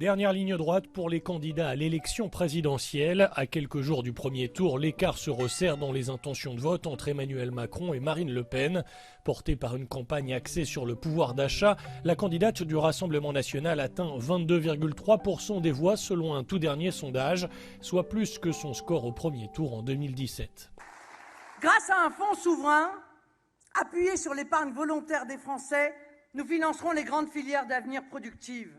Dernière ligne droite pour les candidats à l'élection présidentielle. À quelques jours du premier tour, l'écart se resserre dans les intentions de vote entre Emmanuel Macron et Marine Le Pen. Portée par une campagne axée sur le pouvoir d'achat, la candidate du Rassemblement national atteint 22,3% des voix selon un tout dernier sondage, soit plus que son score au premier tour en 2017. Grâce à un fonds souverain, appuyé sur l'épargne volontaire des Français, nous financerons les grandes filières d'avenir productives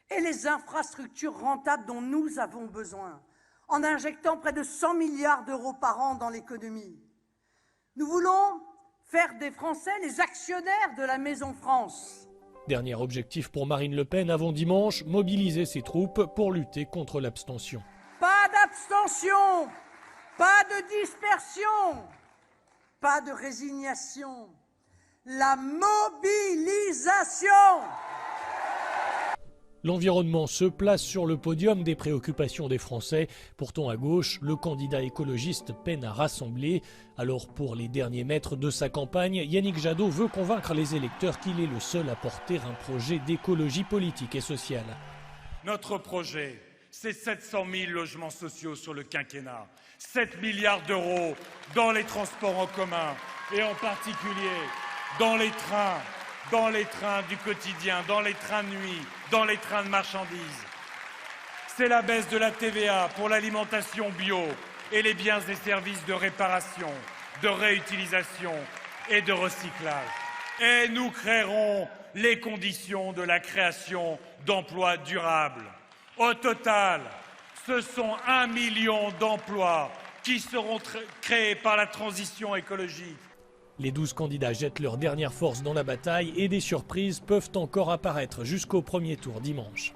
et les infrastructures rentables dont nous avons besoin, en injectant près de 100 milliards d'euros par an dans l'économie. Nous voulons faire des Français les actionnaires de la Maison France. Dernier objectif pour Marine Le Pen avant dimanche, mobiliser ses troupes pour lutter contre l'abstention. Pas d'abstention, pas de dispersion, pas de résignation, la mobilisation. L'environnement se place sur le podium des préoccupations des Français. Pourtant à gauche, le candidat écologiste peine à rassembler. Alors pour les derniers mètres de sa campagne, Yannick Jadot veut convaincre les électeurs qu'il est le seul à porter un projet d'écologie politique et sociale. Notre projet, c'est 700 000 logements sociaux sur le quinquennat, 7 milliards d'euros dans les transports en commun et en particulier dans les trains du quotidien, dans les trains de nuit, dans les trains de marchandises. C'est la baisse de la TVA pour l'alimentation bio et les biens et services de réparation, de réutilisation et de recyclage. Et nous créerons les conditions de la création d'emplois durables. Au total, ce sont 1 million d'emplois qui seront créés par la transition écologique. Les 12 candidats jettent leur dernière force dans la bataille et des surprises peuvent encore apparaître jusqu'au premier tour dimanche.